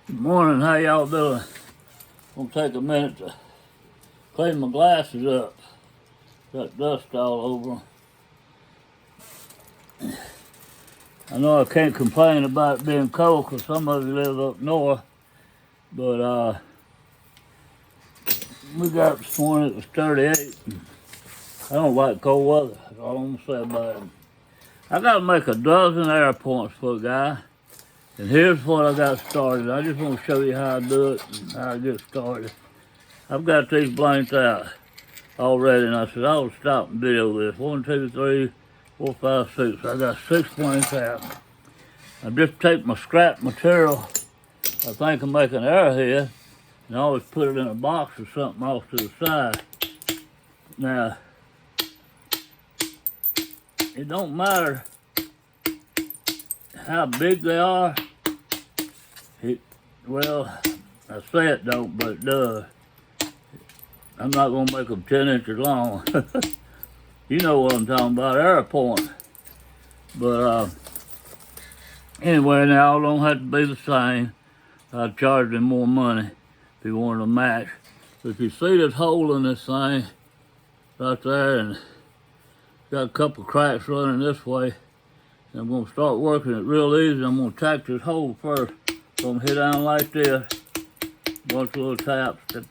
Good morning, how y'all doing? Gonna take a minute to clean my glasses up. Got dust all over them. I know I can't complain about it being cold because some of you live up north, but we got this morning, it was 38. I don't like cold weather, that's all I'm gonna say about it. I gotta make a dozen air points for a guy, and here's what I got started. I just want to show you how I do it and how I get started. I've got these blanks out already, and I said I'll stop and video this. 1, 2, 3, 4, 5, 6. I got 6 blanks out. I just take my scrap material. I think I make an arrowhead, and I always put it in a box or something off to the side. Now, it don't matter how big they are. Well, I say it don't, but it does. I'm not gonna make them 10 inches long. You know what I'm talking about, arrow point. But anyway, now all don't have to be the same. I'd charge them more money if you wanted to match. But if you see this hole in this thing right there, and got a couple cracks running this way, and I'm gonna start working it real easy. I'm gonna tack this hole first. So I'm gonna hit down like this, bunch of little taps. Then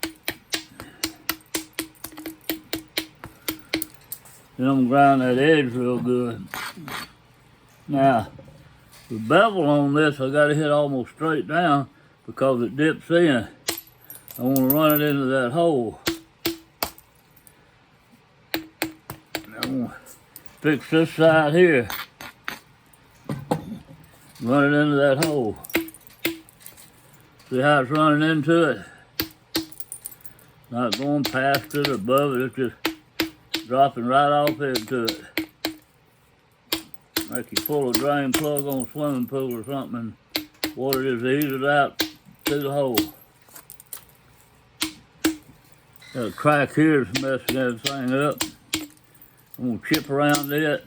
I'm gonna grind that edge real good. Now, the bevel on this, I gotta hit almost straight down because it dips in. I wanna run it into that hole. I'm gonna fix this side here. Run it into that hole. See how it's running into it? Not going past it or above it, it's just dropping right off into it. Like you pull a drain plug on a swimming pool or something, and water just eases out through the hole. Got a crack here that's messing everything up. I'm gonna chip around it.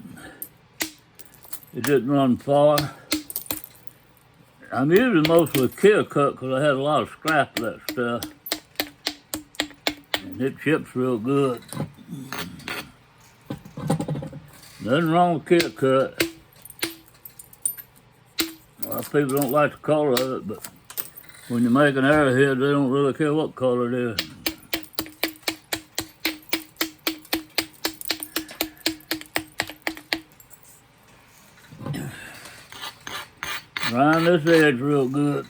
It didn't run far. I'm using mostly a kill cut because I had a lot of scrap of that stuff. And it chips real good. Nothing wrong with kill cut. A lot of people don't like the color of it, but when you make an arrowhead, they don't really care what color it is. Grind this edge real good.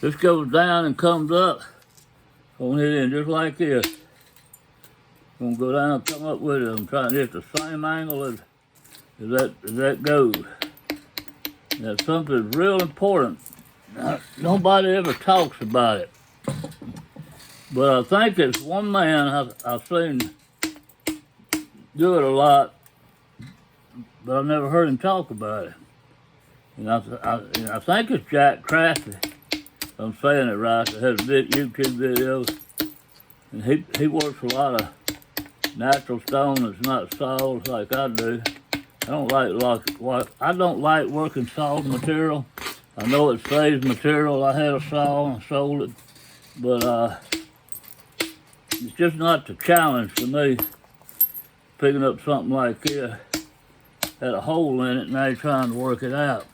This goes down and comes up. Gonna hit in just like this. Gonna go down and come up with it. I'm trying to hit the same angle as that goes. Now something real important. Nobody ever talks about it. But I think it's one man I've seen do it a lot, but I've never heard him talk about it. And I think it's Jack Crafty. If I'm saying it right. That has YouTube videos. And he works a lot of natural stone that's not sawed like I do. I don't like working sawed material. I know it saves material. I had a saw and sold it, but it's just not the challenge for me. Picking up something like this, had a hole in it, and now you're trying to work it out.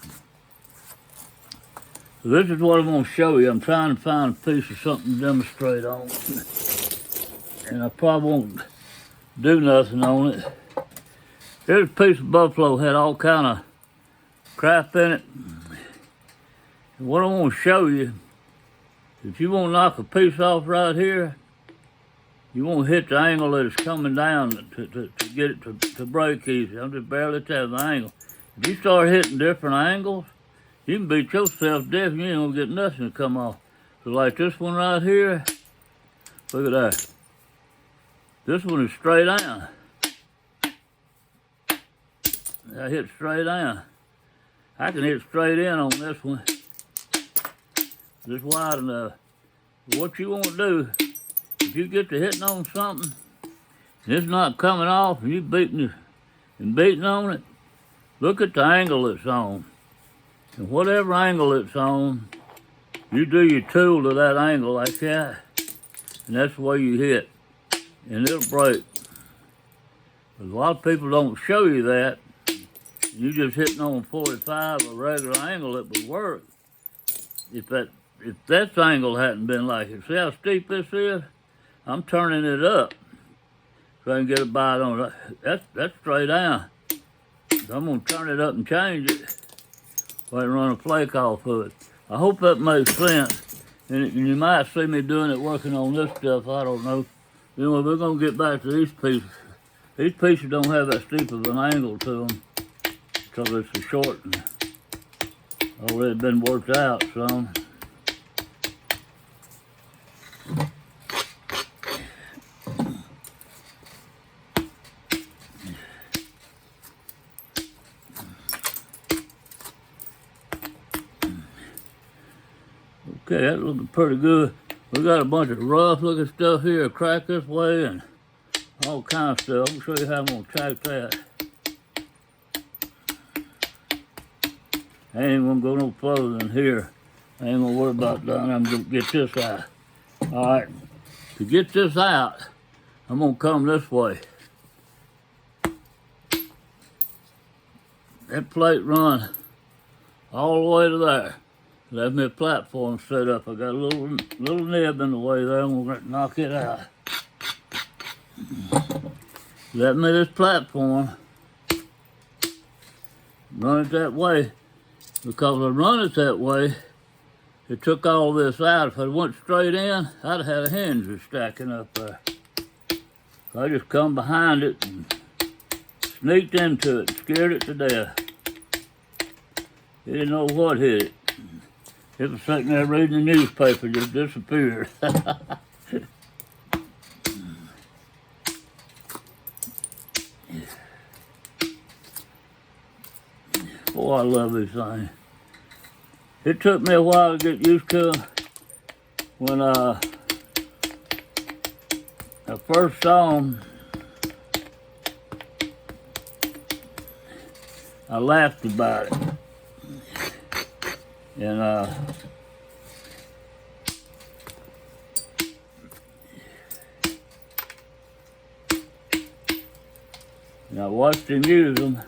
So this is what I'm going to show you. I'm trying to find a piece of something to demonstrate on, and I probably won't do nothing on it. Here's a piece of buffalo, had all kind of crap in it. And what I want to show you, if you want to knock a piece off right here, you won't hit the angle that it's coming down to get it to break easy. I'm just barely telling the angle. If you start hitting different angles, you can beat yourself deaf and you ain't gonna get nothing to come off. So like this one right here, look at that. This one is straight down. I hit straight down. I can hit straight in on this one. Just wide enough. What you want to do, if you get to hitting on something, and it's not coming off, and you beating on it, look at the angle it's on. And whatever angle it's on, You do your tool to that angle like that, and that's the way you hit, and it'll break. But a lot of people don't show you that. You just hitting on 45 a regular angle, it would work. If that angle hadn't been like it. See how steep this is? I'm turning it up so I can get a bite on it. That's straight down. So I'm gonna turn it up and change it so I can run a flake off of it. I hope that makes sense. And you might see me doing it working on this stuff, I don't know. Anyway, we're gonna get back to these pieces. These pieces don't have that steep of an angle to them because it's a short and already been worked out some. Okay, that's looking pretty good. We got a bunch of rough looking stuff here, crack this way and all kinds of stuff. I'm gonna show you how I'm gonna tack that. I ain't gonna go no further than here. I ain't gonna worry about that. I'm gonna get this out. All right, to get this out, I'm gonna come this way. That plate run all the way to there. Left me a platform set up. I got a little nib in the way there. I'm gonna knock it out. Left me this platform. Run it that way. Because I run it that way, it took all this out. If I went straight in, I'd have had a hinge stacking up there. So I just come behind it and sneaked into it, scared it to death. It didn't know what hit it. It was sitting there reading the newspaper, just disappeared. Boy, I love these things. It took me a while to get used to them. When I first saw them, I laughed about it. And I watched him use them.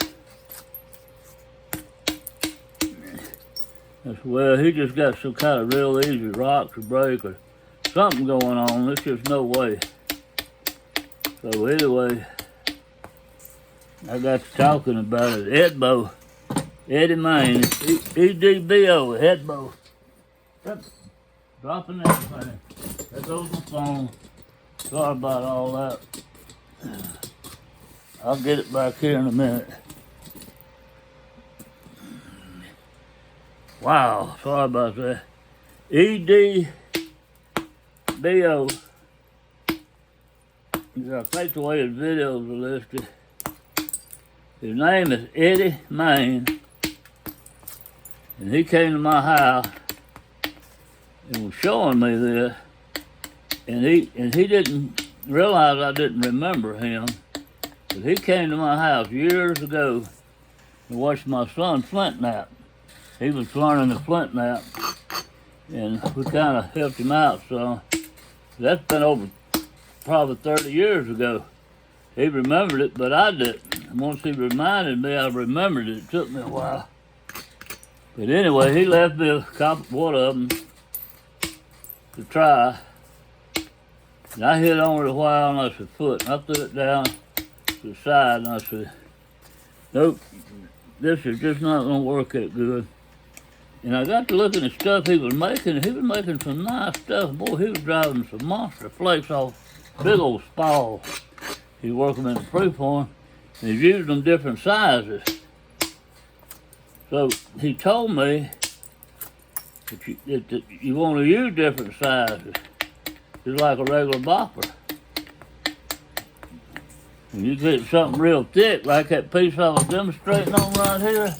Well, he just got some kind of real easy rock to break or something going on. There's just no way. So anyway, I got to talking about it. Edbo, Eddie Main, EDBO, Edbo. Dropping everything. There goes the phone. Sorry about all that. I'll get it back here in a minute. Wow, sorry about that. EDBO. I think the way his videos are listed. His name is Eddie Main. And he came to my house and was showing me this. And he didn't realize I didn't remember him. But he came to my house years ago and watched my son flint knap. He was learning the flint knap, and we kind of helped him out. So that's been over probably 30 years ago. He remembered it, but I didn't. Once he reminded me, I remembered it. It took me a while. But anyway, he left me a copper, one of them to try. And I hit on it a while, and I said, foot. And I threw it down to the side, and I said, nope, this is just not going to work that good. And I got to looking at stuff he was making. He was making some nice stuff. Boy, he was driving some monster flakes off big old spalls. He was working in the freeform, and he's using them different sizes. So he told me that you want to use different sizes, just like a regular bopper. When you get something real thick, like that piece I was demonstrating on right here,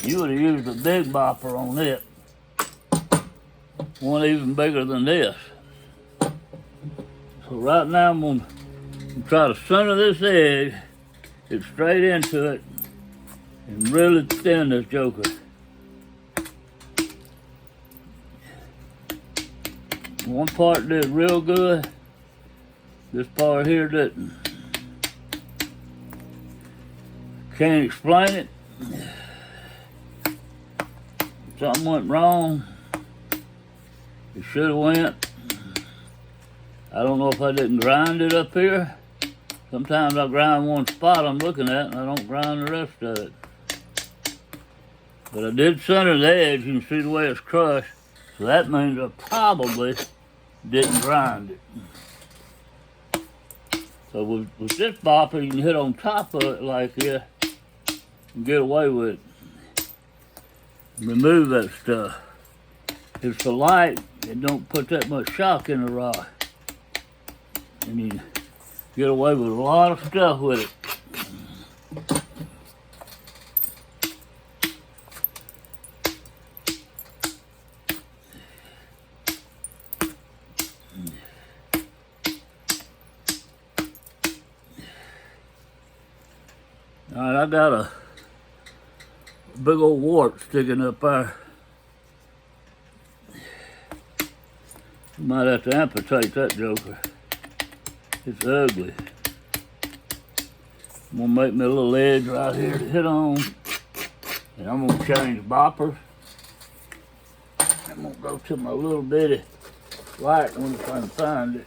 you would have used a big bopper on it. One even bigger than this. So right now I'm going to try to center this edge, get straight into it, and really thin this joker. One part did real good. This part here didn't. Can't explain it. Something went wrong. It should have went. I don't know if I didn't grind it up here. Sometimes I grind one spot I'm looking at and I don't grind the rest of it. But I did center the edge. You can see the way it's crushed. So that means I probably didn't grind it. So with this bopper, you can hit on top of it like this and get away with it. Remove that stuff. It's so light, it don't put that much shock in the rock. And you get away with a lot of stuff with it. All right, I got a big old wart sticking up there. You might have to amputate that joker. It's ugly. I'm gonna make me a little edge right here to hit on. And I'm gonna change boppers. I'm gonna go to my little bitty light one if I can find it.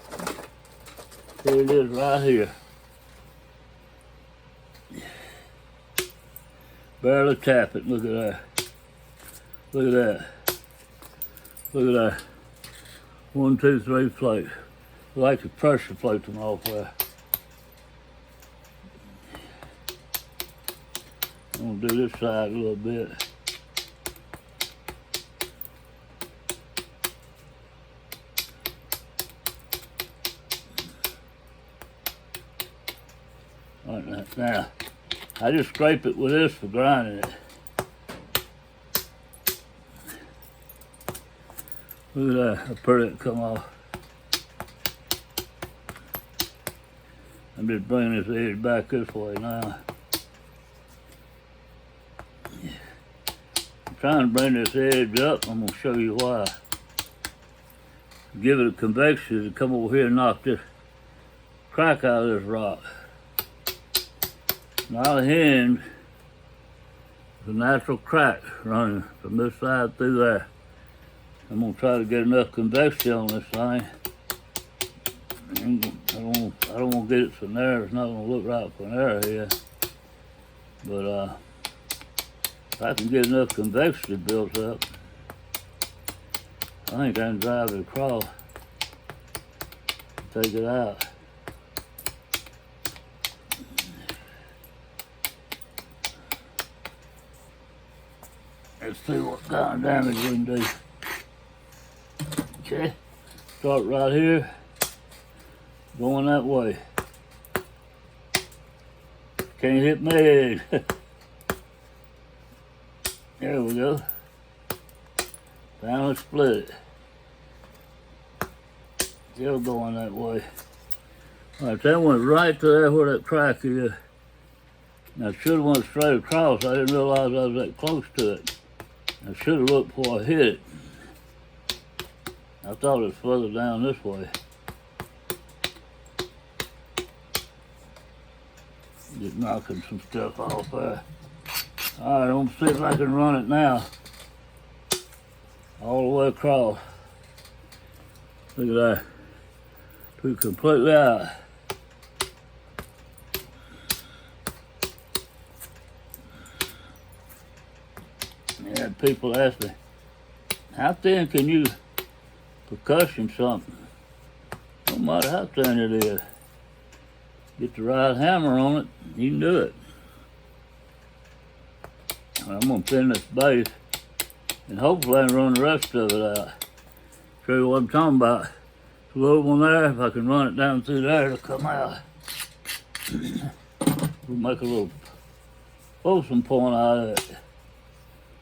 Here it is right here. Barely tap it. Look at that. Look at that. Look at that. 1, 2, 3 plates. Like the pressure plates them off there. I'm gonna do this side a little bit. Right now, I just scrape it with this for grinding it. Look at that, how pretty it come off. I'm just bringing this edge back this way now. I'm trying to bring this edge up. I'm going to show you why. Give it a convection to come over here and knock this crack out of this rock. Now the hinge is a natural crack running from this side through there. I'm going to try to get enough convexity on this thing. I don't want to get it so narrow. It's not going to look right for an arrowhead. But if I can get enough convexity built up, I think I can drive it across and take it out. Let's see what kind of damage we can do. Okay, start right here, going that way. Can't hit me. There we go. Finally split it. Still going that way. All right, that went right to there where that crack is. Now, I should have went straight across. I didn't realize I was that close to it. I should have looked before I hit it. I thought it was further down this way. Just knocking some stuff off there. All right, I'm gonna see if I can run it now. All the way across. Look at that. Took it completely out. Yeah, people ask me, how thin can you percussion something? No matter how thin it is. Get the right hammer on it, you can do it. I'm gonna pin this base and hopefully I can run the rest of it out. Show you what I'm talking about. It's a little one there, if I can run it down through there, it'll come out. We'll make a little fulsome point out of it.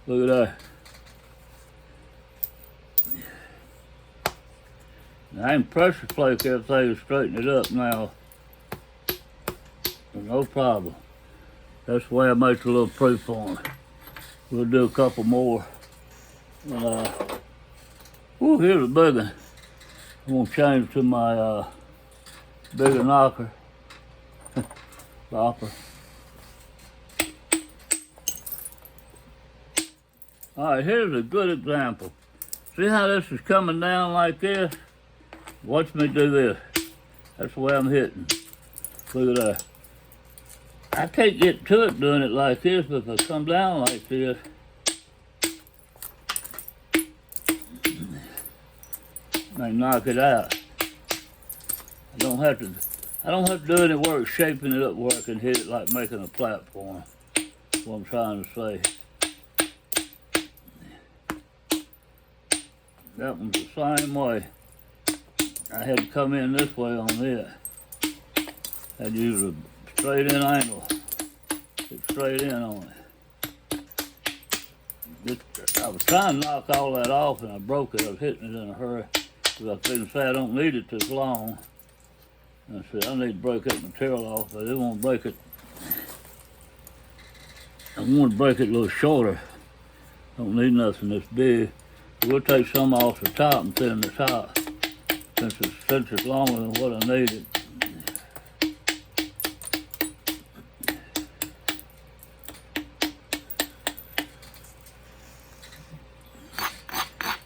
Look at that. Now, I can pressure plate everything and straighten it up now. No problem. That's the way I make a little proof on it. We'll do a couple more. Here's a big one. I'm gonna change to my bigger knocker. Bopper. Alright, here's a good example. See how this is coming down like this? Watch me do this. That's the way I'm hitting. Look at that. I can't get to it doing it like this, but if I come down like this, I knock it out. I don't have to do any work shaping it up where I can hit it like making a platform. That's what I'm trying to say. That one's the same way. I had to come in this way on it. I had to use a straight in angle. Get straight in on it. I was trying to knock all that off and I broke it. I was hitting it in a hurry because I couldn't say I don't need it this long. And I said I need to break that material off, but I didn't want to break it. I want to break it a little shorter. Don't need nothing this big. We'll take some off the top and thin the top since it's longer than what I needed.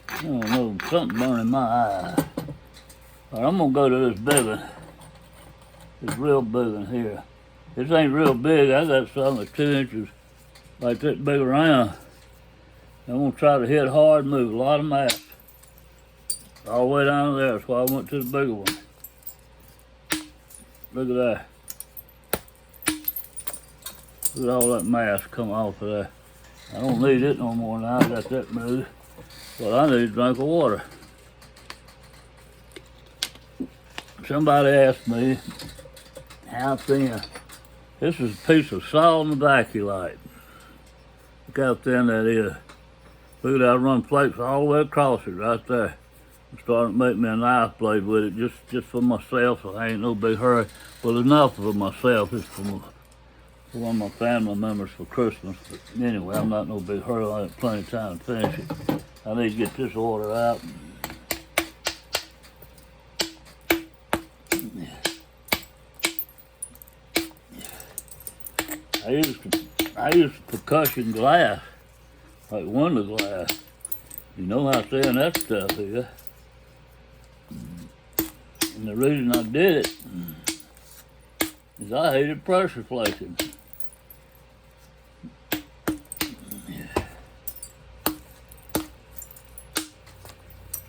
I don't know, something burning my eye. All right, I'm gonna go to this big one. This real big one here. This ain't real big. I got something that's 2 inches like this big around. I'm gonna try to hit hard, move a lot of mass. All the way down there, that's why I went to the bigger one. Look at that. Look at all that mass come off of there. I don't need it no more now, I got that moved. But I need a drink of water. Somebody asked me how thin. This is a piece of solid Novaculite. Look how thin that is. Look at that, I run plates all the way across it right there. I'm starting to make me a knife blade with it just for myself, so I ain't no big hurry. Well, enough for myself. It's for one of my family members for Christmas. But anyway, I'm not no big hurry. I have plenty of time to finish it. I need to get this order out. I used percussion glass, like window glass. You know how thin that stuff is. And the reason I did it is I hated pressure flaking.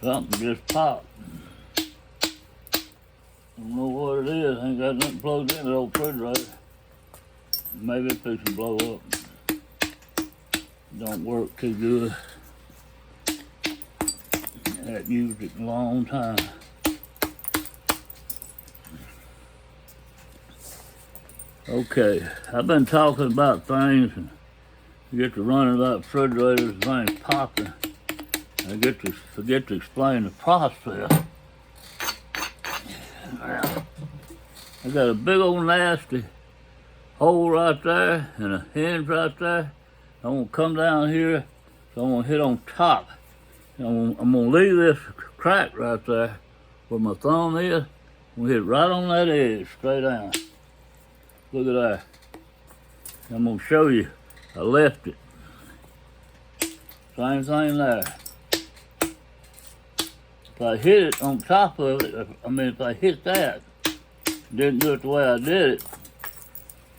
Something just popped. Don't know what it is. Ain't got nothing plugged in the old refrigerator. Maybe it's fixing to blow up. Don't work too good. I haven't used it in a long time. Okay, I've been talking about things and you get to running about refrigerators and things popping. I get to forget to explain the process. I got a big old nasty hole right there and a hinge right there. I'm gonna come down here, so I'm gonna hit on top. I'm gonna leave this crack right there where my thumb is. I'm gonna hit right on that edge, straight down. Look at that. I'm gonna show you. I left it. Same thing there. If I hit it on top of it, if I hit that, didn't do it the way I did it,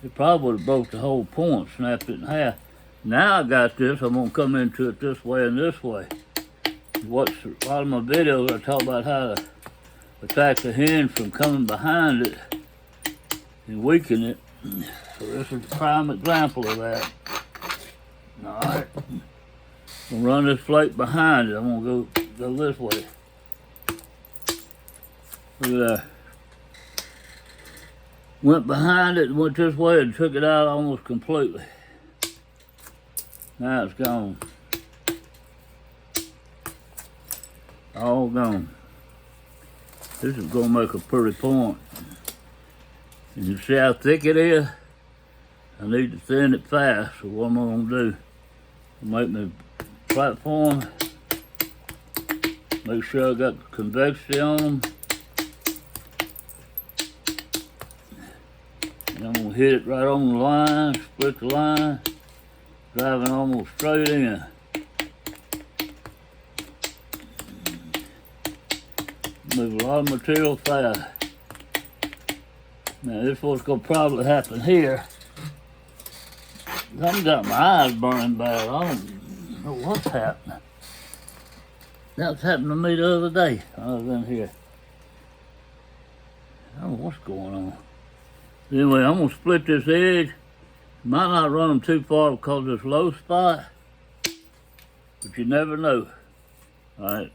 it probably would have broke the whole point, snapped it in half. Now I got this, I'm gonna come into it this way and this way. Watch a lot of my videos, I talk about how to attack the hinge from coming behind it and weaken it. So this is a prime example of that. All right, I'm gonna run this flake behind it. I'm gonna go this way. Look at that. Went behind it, went this way and took it out almost completely. Now it's gone. All gone. This is gonna make a pretty point. And you see how thick it is? I need to thin it fast, so what am I gonna do? Make my platform, Make sure I got convexity on them. And I'm gonna hit it right on the line, split the line, driving almost straight in. Move a lot of material fast. Now this is what's gonna probably happen here. I've got my eyes burning bad. I don't know what's happening. That's happened to me the other day when I was in here. I don't know what's going on. Anyway, I'm gonna split this edge. Might not run them too far because of this low spot, but you never know. All right.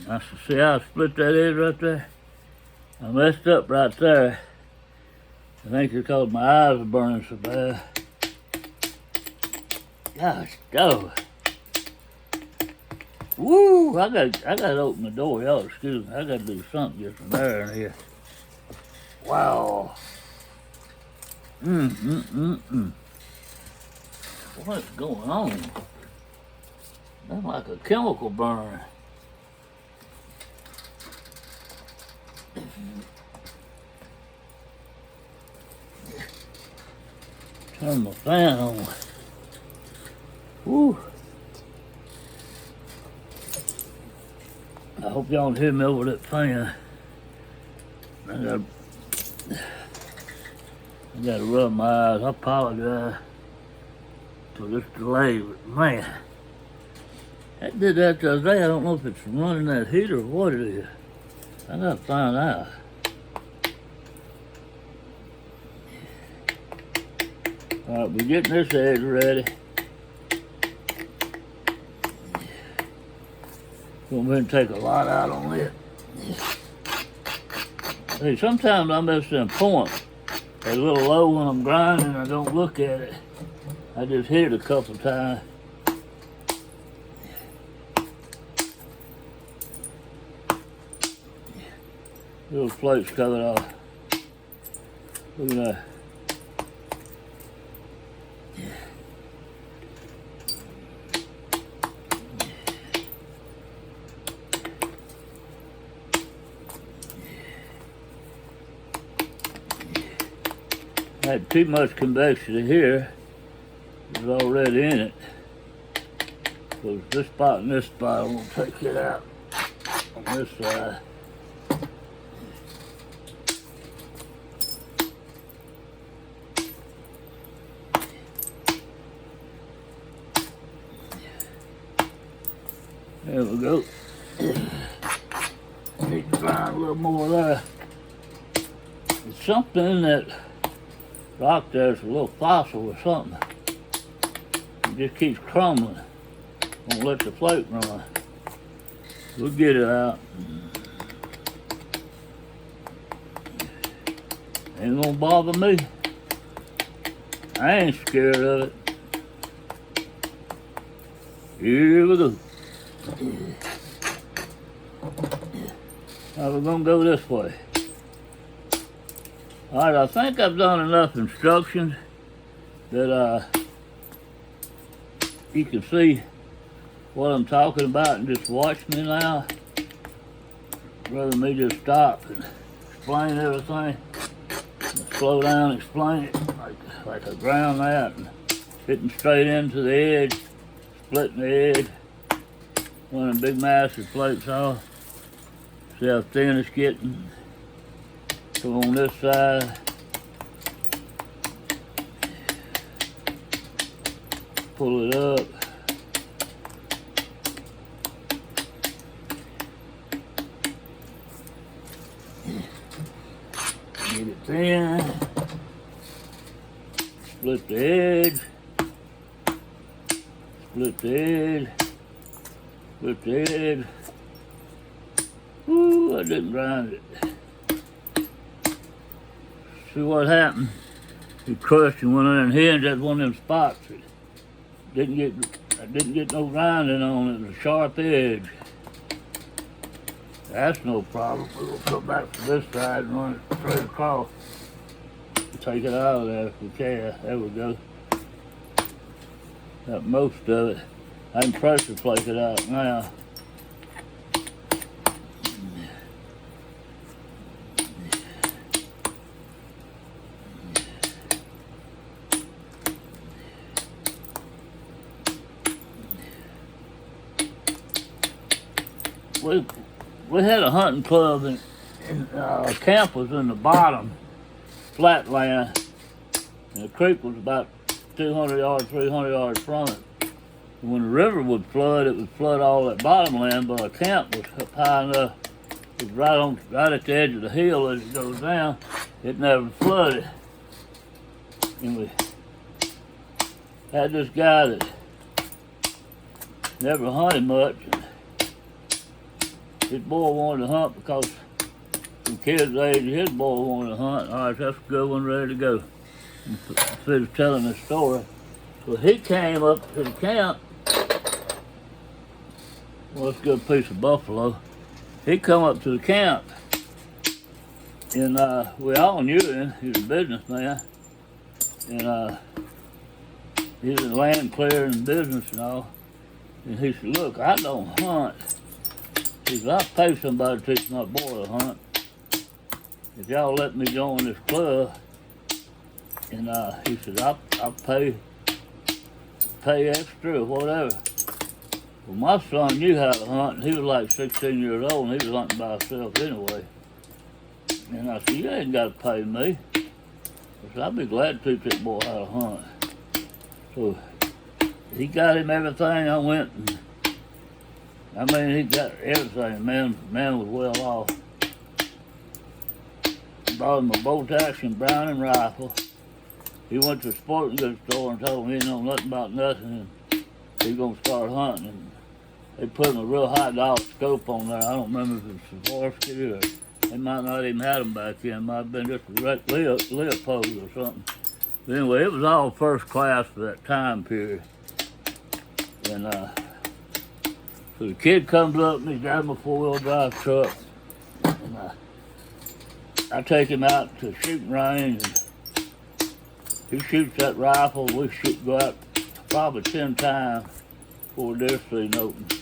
I see how I split that edge right there. I messed up right there. I think it's because my eyes are burning so bad. Gosh, go. Woo! I gotta open the door. Y'all excuse me. I gotta do something just from there in here. Wow. What's going on? That's like a chemical burn. Turn my fan on. Woo. I hope y'all can hear me over that fan. I gotta rub my eyes. I apologize for this delay, but man, I did that the other day. I don't know if it's running that heater or what it is. I gotta find out. All right, we're getting this edge ready. Go ahead and take a lot out on it. See, sometimes I miss them points. They're a little low when I'm grinding. I don't look at it. I just hit it a couple times. Little plates coming off. Look at that. I had too much convexity here. It's already in it. So this spot and this spot, I'm gonna take it out on this side. There we go. I need to find a little more there. There's something in that rock there's a little fossil or something. It just keeps crumbling. Won't let the float run. We'll get it out. Ain't gonna bother me. I ain't scared of it. Here we go. Now we're gonna go this way. All right, I think I've done enough instructions that you can see what I'm talking about and just watch me now. Rather than me just stop and explain everything. Slow down, explain it like I ground that and hitting straight into the edge, splitting the edge, one of the big massive plates off. See how thin it's getting. So on this side, pull it up. Get it thin. Split the edge. Split the edge. Split the edge. Ooh, I didn't grind it. See what happened? He crushed and went in and hinged at one of them spots. I didn't get no grinding on it. It was a sharp edge. That's no problem. We'll go back to this side and run it straight across. Take it out of there if we can. There we go. Got most of it. I can pressure flake it out now. We had a hunting club and camp was in the bottom flat land, and the creek was about 200 yards, 300 yards from it. And when the river would flood, it would flood all that bottom land, but our camp was up high enough. It was right at the edge of the hill as it goes down. It never flooded. And we had this guy that never hunted much. His boy wanted to hunt because some kids' age, his boy wanted to hunt. All right, that's a good one, ready to go. Instead of telling the story. So he came up to the camp. Well, it's a good piece of buffalo. He come up to the camp, and we all knew him. He was a businessman, and he's in land clearing business and all. And he said, "Look, I don't hunt." He said, "I'll pay somebody to teach my boy to hunt. If y'all let me join this club," and he said, I'll pay extra or whatever. Well, my son knew how to hunt, and he was like 16 years old, and he was hunting by himself anyway. And I said, "You ain't got to pay me." I said, "I'll be glad to teach that boy how to hunt." So he got him everything. I went, and he got everything. Man was well off. Bought him a bolt action Browning rifle. He went to the sporting goods store and told him he didn't know nothing about nothing, and he was going to start hunting. And they put him a real high dollar scope on there. I don't remember if it was Swarovski or they might not even had them back then. It might have been just a Leopold or something. But anyway, it was all first class for that time period. And so the kid comes up and he's driving a four-wheel drive truck. And I take him out to the shooting range, and he shoots that rifle. We go out probably 10 times before deer season opens.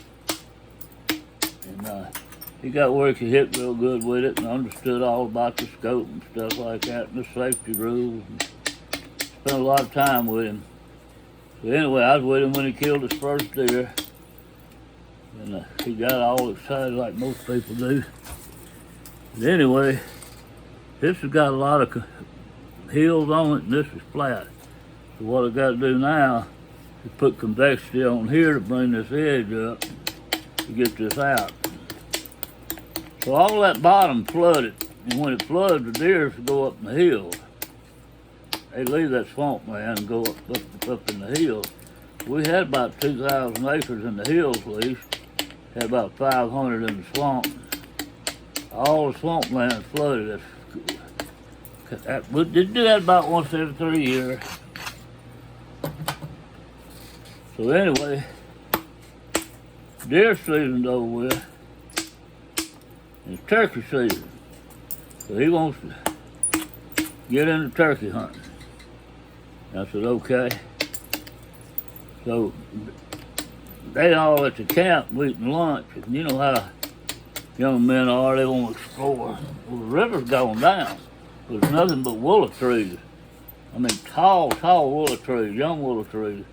And he got where he could hit real good with it and understood all about the scope and stuff like that and the safety rules. And spent a lot of time with him. So anyway, I was with him when he killed his first deer. And he got all excited like most people do. But anyway, this has got a lot of hills on it, and this is flat. So what I've got to do now is put convexity on here to bring this edge up to get this out. So all that bottom flooded, and when it floods, the deer go up in the hills. They leave that swamp land and go up in the hills. We had about 2,000 acres in the hills leased. Had about 500 in the swamp. All the swamp land flooded. We do that about once every 3 years. So anyway, deer season's over with. And it's turkey season. So he wants to get into turkey hunting. I said, okay. So they all at the camp eating lunch. And you know how young men are, they want to explore. Well, the river's going down. There's nothing but willow trees. I mean, tall willow trees, young willow trees.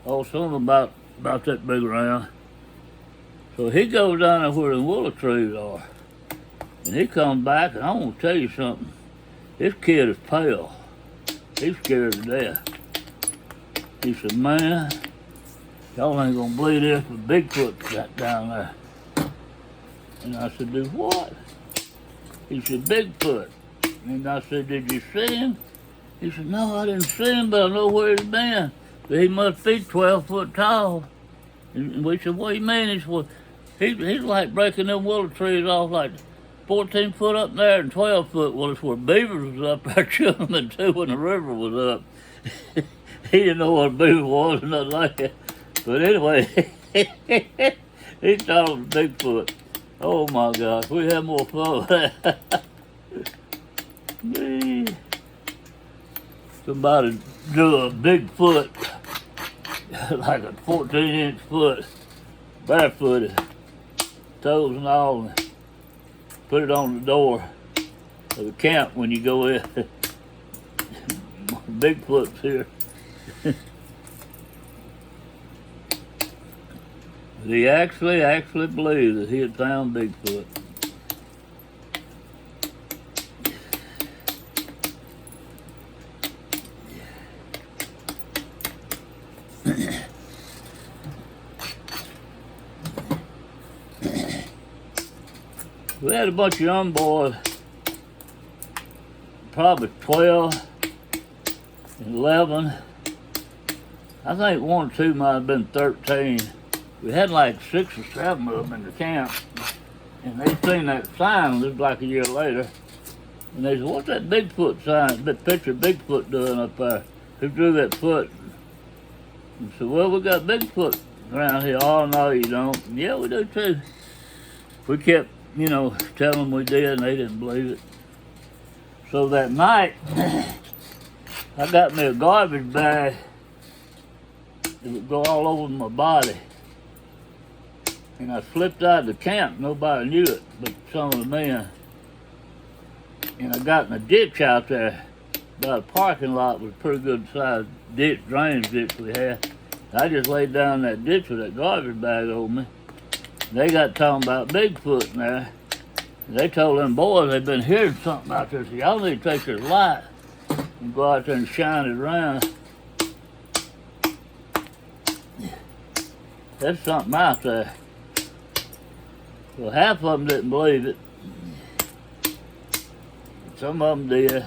Oh, some of them about that big around. So he goes down there where the willow trees are. And he comes back, and I want to tell you something. This kid is pale. He's scared to death. He said, "Man, y'all ain't gonna believe this, but Bigfoot got down there." And I said, "Do what?" He said, "Bigfoot." And I said, "Did you see him?" He said, "No, I didn't see him, but I know where he's been. But he must be 12 foot tall." And we said, "What do you mean?" He said, "Well, he's like breaking them willow trees off like 14 foot up there and 12 foot. Well, it's where beavers was up there chilling them too when the river was up." He didn't know what a beaver was or nothing like that. But anyway, he thought it was Bigfoot. Oh my gosh, we had more fun with that. Man. Somebody drew a big foot, like a 14-inch foot, barefooted, toes and all, and put it on the door of the camp when you go in. Bigfoot's here. He actually believed that he had found Bigfoot. We had a bunch of young boys, probably 12, 11. I think 1 or 2 might have been 13. We had like 6 or 7 of them in the camp, and they seen that sign just like a year later, and they said, "What's that Bigfoot sign, that picture of Bigfoot doing up there? Who drew that foot?" And said, "Well, we got Bigfoot around here." "Oh, no, you don't." "Yeah, we do too." We kept, telling them we did, and they didn't believe it. So that night, I got me a garbage bag that would go all over my body. And I slipped out of the camp. Nobody knew it but some of the men. And I got in a ditch out there by a parking lot with a pretty good sized ditch, drainage ditch we had. I just laid down in that ditch with that garbage bag over me. They got talking about Bigfoot in there. They told them boys they'd been hearing something out there. So y'all need to take this light and go out there and shine it around. There's something out there. Well, half of them didn't believe it. Some of them did.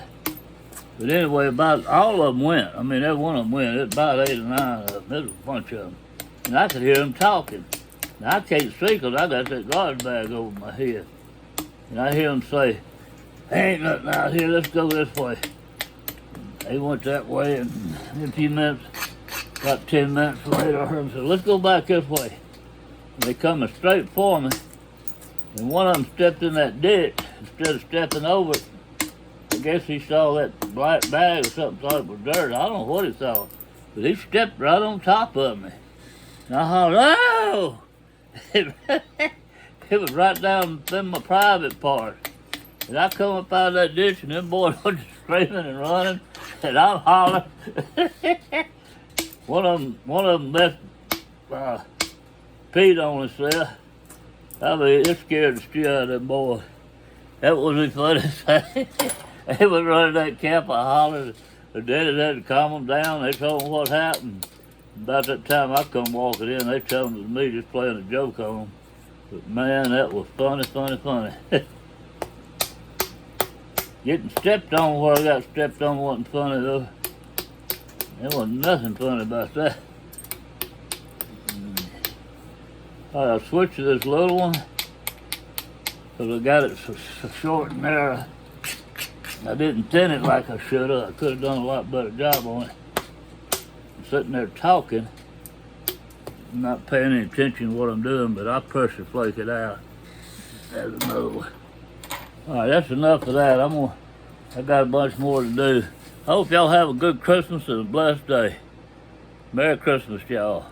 But anyway, about all of them went. I mean, every one of them went. It was about 8 or 9 of them. There was a bunch of them. And I could hear them talking. Now, I can't see because I got that garbage bag over my head. And I hear them say, "Ain't nothing out here, let's go this way." They went that way, and in a few minutes, about 10 minutes later, I heard them say, "Let's go back this way." And they coming straight for me. And one of them stepped in that ditch instead of stepping over it. I guess he saw that black bag or something, thought it was dirt. I don't know what he thought. But he stepped right on top of me. And I hollered, "Oh!" It was right down in my private part. And I come up out of that ditch, and them boys were just screaming and running. And I'm hollering. One of them left peed on himself. I mean, it scared the shit out of them boys. That was the funniest thing. They was running that camp. I hollered. The daddy had to calm them down. They told them what happened. About that time I come walking in, they told them it was me just playing a joke on them. But man, that was funny. Getting stepped on where I got stepped on wasn't funny though. There wasn't nothing funny about that. I'll switch to this little one because I got it so short and narrow. I didn't thin it like I should have. I could have done a lot better job on it. I'm sitting there talking, not paying any attention to what I'm doing, but I pressure flake it out. There's another one. All right, that's enough of that. I got a bunch more to do. I hope y'all have a good Christmas and a blessed day. Merry Christmas, y'all.